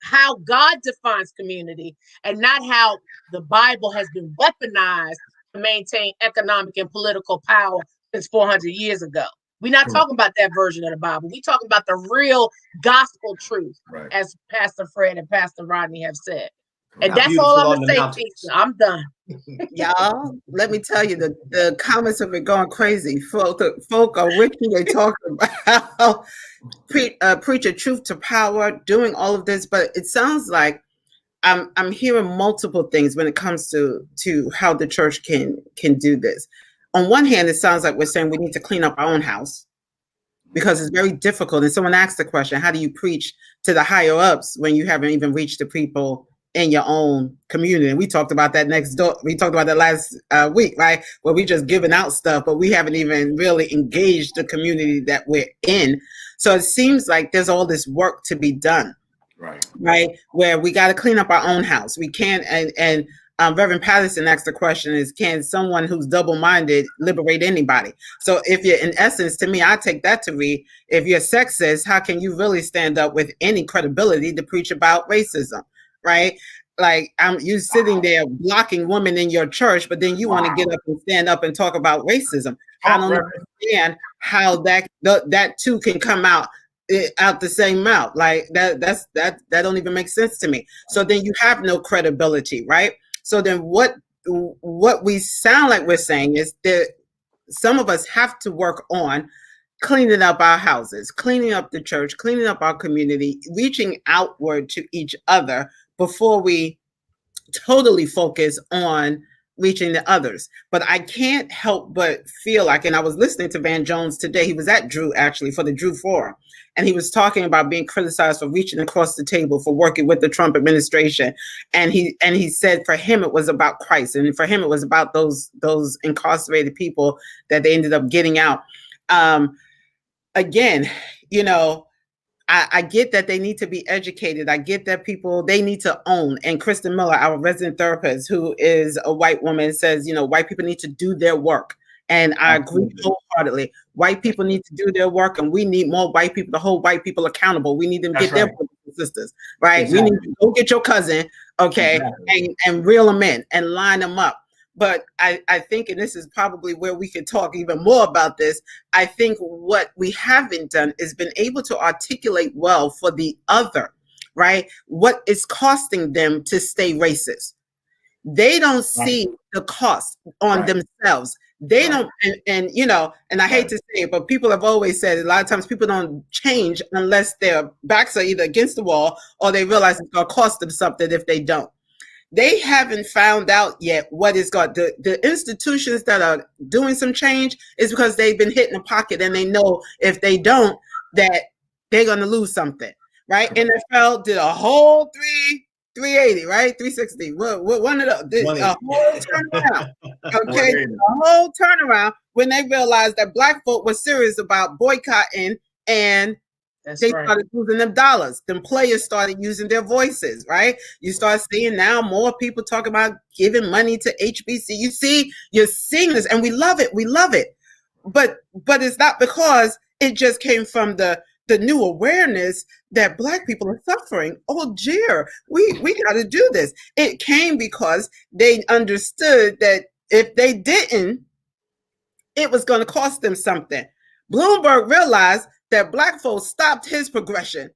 how God defines community, and not how the Bible has been weaponized to maintain economic and political power since 400 years ago. We're not talking about that version of the Bible. We're talking about the real gospel truth, as Pastor Fred and Pastor Rodney have said. And that's all I'm going to say, Tisa. I'm done. Y'all, let me tell you, the comments have been going crazy. Folk are witchy. They talk about preach a truth to power, doing all of this. But it sounds like I'm hearing multiple things when it comes to how the church can do this. On one hand, it sounds like we're saying we need to clean up our own house because it's very difficult. And someone asked the question, how do you preach to the higher ups when you haven't even reached the people in your own community? And we talked about that we talked about that last week, right? Where we just giving out stuff, but we haven't even really engaged the community that we're in. So it seems like there's all this work to be done, right? Where we got to clean up our own house. We can't, and Reverend Patterson asked the question is, can someone who's double-minded liberate anybody? So if you're, in essence, to me, I take that to read, if you're sexist, how can you really stand up with any credibility to preach about racism, right? Like, you sitting there blocking women in your church, but then you want to get up and stand up and talk about racism. I don't understand how that too can come out the same mouth. Like that don't even make sense to me. So then you have no credibility, right? So then what we sound like we're saying is that some of us have to work on cleaning up our houses, cleaning up the church, cleaning up our community, reaching outward to each other before we totally focus on reaching the others. But I can't help but feel like, and I was listening to Van Jones today, he was at Drew actually for the Drew Forum, and he was talking about being criticized for reaching across the table, for working with the Trump administration. And he said for him it was about Christ, and for him it was about those incarcerated people that they ended up getting out. Again, you know, I get that they need to be educated. I get that they need to own. And Kristen Miller, our resident therapist, who is a white woman, says, you know, white people need to do their work. And I agree wholeheartedly. White people need to do their work, and we need more white people to hold white people accountable. We need them to get their brothers and sisters, right? Exactly. We need to go get your cousin, okay, and reel them in and line them up. But I think, and this is probably where we could talk even more about this, I think what we haven't done is been able to articulate well for the other, right? What is costing them to stay racist. They don't see the cost on themselves. They don't, and you know, and I hate to say it, but people have always said a lot of times people don't change unless their backs are either against the wall or they realize it's going to cost them something if they don't. They haven't found out yet what is going. The institutions that are doing some change is because they've been hit in the pocket, and they know if they don't, that they're going to lose something, right? NFL did a whole 380, right? 360. One of the a whole turnaround. Okay, a whole turnaround when they realized that black folk were serious about boycotting, and they started losing them dollars. Them players started using their voices, right? You start seeing now more people talking about giving money to HBC. You're seeing this, and we love it. We love it. But it's not because it just came from the new awareness that black people are suffering. Oh dear, we got to do this. It came because they understood that if they didn't, it was going to cost them something. Bloomberg realized that black folks stopped his progression.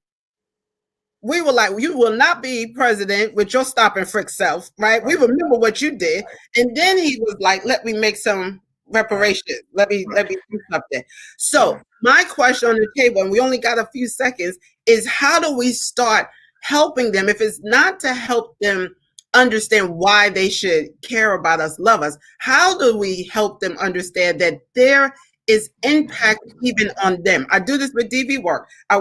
We were like, you will not be president with your stop and frick self, right? We remember what you did. And then he was like, let me make some reparations. Let me do something. So my question on the table, and we only got a few seconds, is how do we start helping them? If it's not to help them understand why they should care about us, love us, how do we help them understand that there is impact even on them? I do this with DV work. I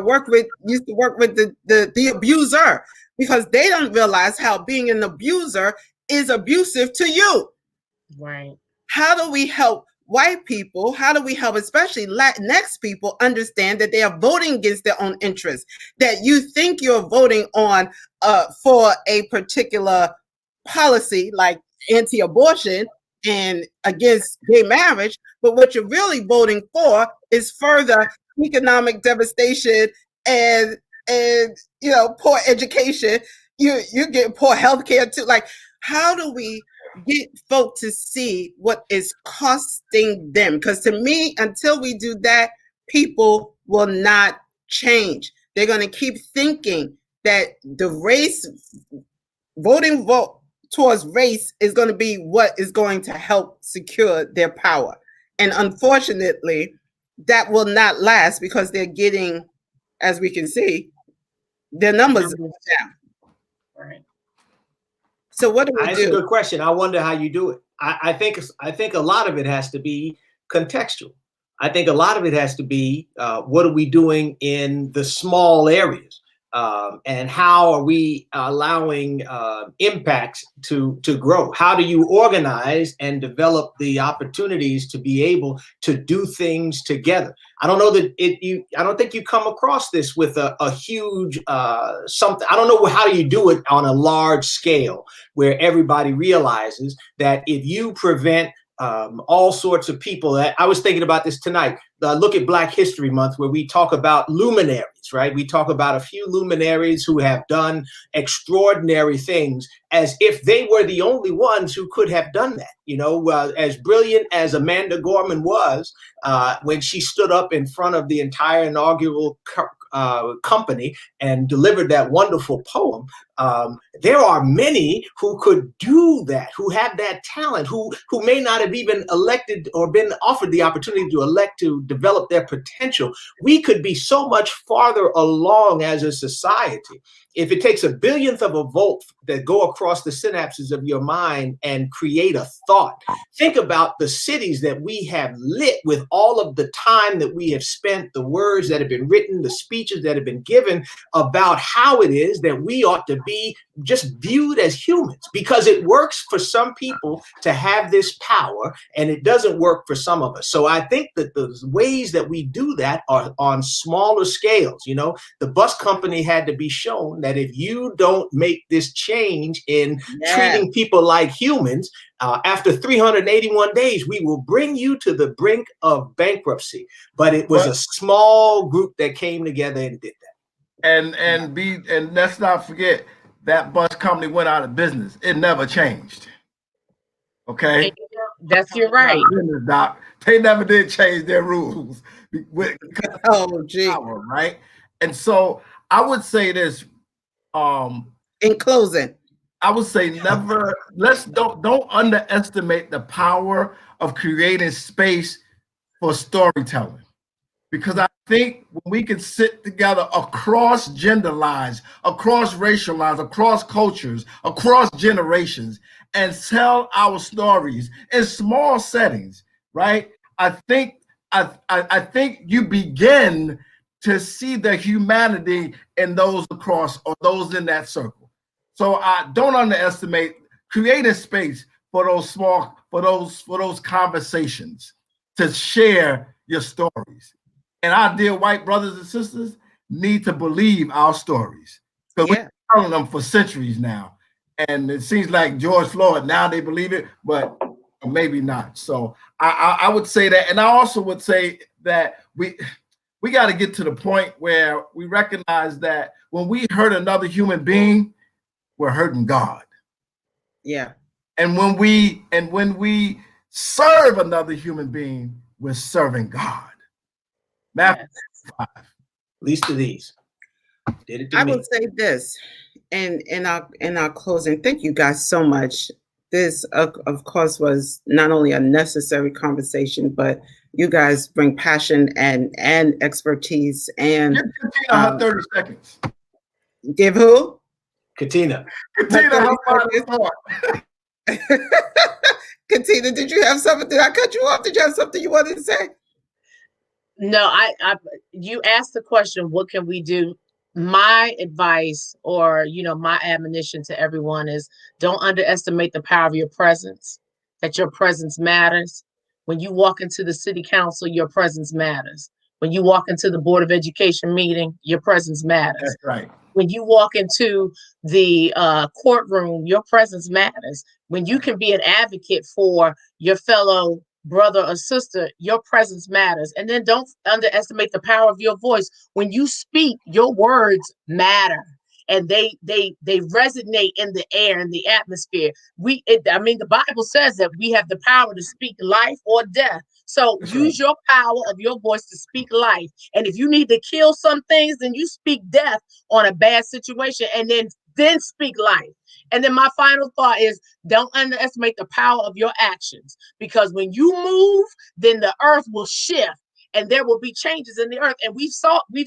used to work with the abuser, because they don't realize how being an abuser is abusive to you. Right. How do we help white people? How do we help especially Latinx people understand that they are voting against their own interests? That you think you're voting on for a particular policy like anti-abortion and against gay marriage, but what you're really voting for is further economic devastation and you know, poor education. You get poor healthcare too. Like, how do we get folk to see what is costing them? Because to me, until we do that, people will not change. They're going to keep thinking that the voting towards race is going to be what is going to help secure their power. And unfortunately, that will not last, because they're getting, as we can see, their numbers down. Right. So what do we do? That's a good question. I wonder how you do it. I think a lot of it has to be contextual. I think a lot of it has to be what are we doing in the small areas? and how are we allowing impacts to grow? How do you organize and develop the opportunities to be able to do things together? I don't know that I don't think you come across this with a huge something. I don't know how you do it on a large scale where everybody realizes that if you prevent all sorts of people. I was thinking about this tonight. Look at Black History Month, where we talk about luminaries, right? We talk about a few luminaries who have done extraordinary things as if they were the only ones who could have done that. You know, as brilliant as Amanda Gorman was when she stood up in front of the entire inaugural company and delivered that wonderful poem. There are many who could do that, who have that talent, who may not have even elected or been offered the opportunity to elect to develop their potential. We could be so much farther along as a society if it takes a billionth of a volt that go across the synapses of your mind and create a thought. Think about the cities that we have lit with all of the time that we have spent, the words that have been written, the speeches that have been given about how it is that we ought to be just viewed as humans, because it works for some people to have this power and it doesn't work for some of us. So I think that the ways that we do that are on smaller scales. You know, the bus company had to be shown that if you don't make this change in treating people like humans, after 381 days, we will bring you to the brink of bankruptcy. But it was a small group that came together and did that. And let's not forget that bus company went out of business. It never changed. Okay, that's you're right. Doc. They never did change their rules. Oh, gee. Power, right? And so I would say this. In closing, I would say never. Don't underestimate the power of creating space for storytelling, because I think when we can sit together across gender lines, across racial lines, across cultures, across generations, and tell our stories in small settings, right? I think you begin to see the humanity in those across or those in that circle. So I don't underestimate creating space for those conversations to share your stories. And our dear white brothers and sisters need to believe our stories, because we've been telling them for centuries now. And it seems like George Floyd, now they believe it, but maybe not. So I would say that. And I also would say that we got to get to the point where we recognize that when we hurt another human being, we're hurting God. Yeah. And when we serve another human being, we're serving God. Matthew 5. Least of these. Did it to I me. will say this, and in our closing, thank you guys so much. This, of course, was not only a necessary conversation, but you guys bring passion and expertise. And give Katina her 30 seconds. Give who? Katina. Katina, her final thought. Katina, did you have something? Did I cut you off? Did you have something you wanted to say? No, you asked the question, what can we do? My advice, or my admonition to everyone is, don't underestimate the power of your presence, that your presence matters. When you walk into the city council, your presence matters. When you walk into the Board of Education meeting, your presence matters. That's right. When you walk into the courtroom, your presence matters. When you can be an advocate for your fellow brother or sister, your presence matters. And then don't underestimate the power of your voice. When you speak, your words matter, and they resonate in the air, in the atmosphere. The Bible says that we have the power to speak life or death. So use your power of your voice to speak life. And if you need to kill some things, then you speak death on a bad situation, and then speak life. And then my final thought is, don't underestimate the power of your actions, because when you move, then the earth will shift and there will be changes in the earth. And we've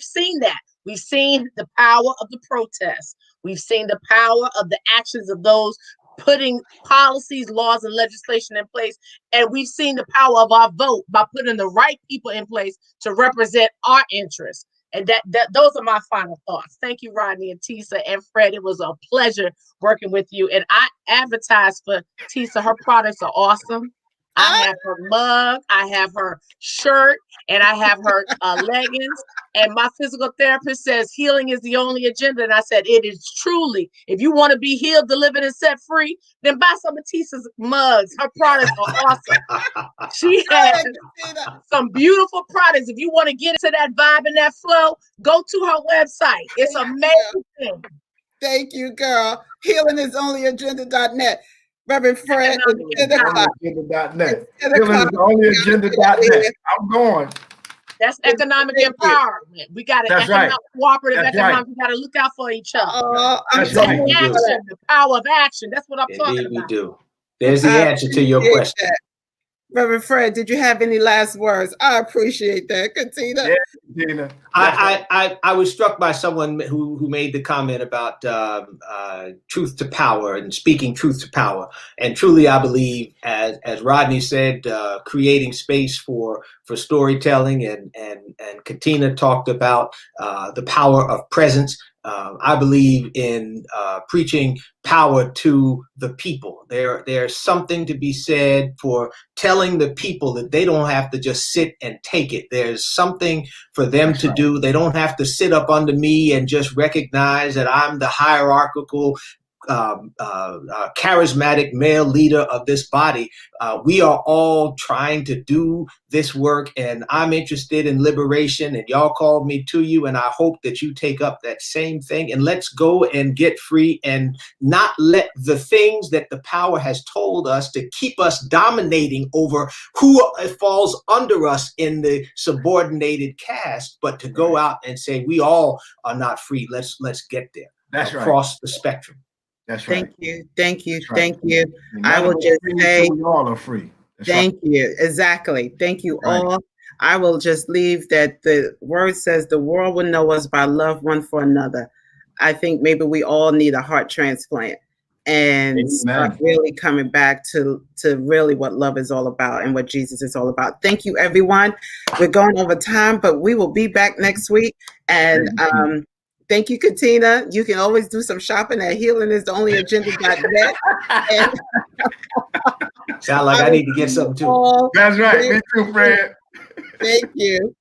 seen that. We've seen the power of the protests. We've seen the power of the actions of those putting policies, laws, and legislation in place. And we've seen the power of our vote by putting the right people in place to represent our interests. And those are my final thoughts. Thank you, Rodney and Tisa and Fred. It was a pleasure working with you. And I advertise for Tisa. Her products are awesome. I have her mug, I have her shirt, and I have her leggings. And my physical therapist says healing is the only agenda. And I said, it is truly. If you want to be healed, delivered, and set free, then buy some of Tisa's mugs. Her products are awesome. She has some beautiful products. If you want to get into that vibe and that flow, go to her website. It's amazing. Thank you, girl. Healingisonlyagenda.net. Reverend Fred, it's 10 o'clock. Healingisonlyagenda.net. Healingisonlyagenda.net. I'm going. That's economic empowerment. We got to cooperative economics. We got to look out for each other. That's right. Action, the power of action. That's what I'm talking about. We do. There's the answer to your question. That. Reverend Fred, did you have any last words? I appreciate that. Katina. Yeah, Katina. I was struck by someone who made the comment about truth to power and speaking truth to power. And truly, I believe, as Rodney said, creating space for storytelling, and Katina talked about the power of presence. I believe in preaching power to the people. There's something to be said for telling the people that they don't have to just sit and take it. There's something for them to do. They don't have to sit up under me and just recognize that I'm the hierarchical, charismatic male leader of this body. We are all trying to do this work, and I'm interested in liberation, and y'all called me to you, and I hope that you take up that same thing, and let's go and get free and not let the things that the power has told us to keep us dominating over who falls under us in the subordinated caste, but to go out and say we all are not free. Let's get there. That's across the spectrum. That's right. Thank you. Right. Thank you. I will just say we all are free. Thank you. Exactly. Thank you all. I will just leave that the word says the world will know us by love one for another. I think maybe we all need a heart transplant and start really coming back to really what love is all about and what Jesus is all about. Thank you, everyone. We're going over time, but we will be back next week. And thank you, Katina. You can always do some shopping at healingistheonlyagenda.net. Sound like I need to get something too. That's right. Me too, Fred. Thank you.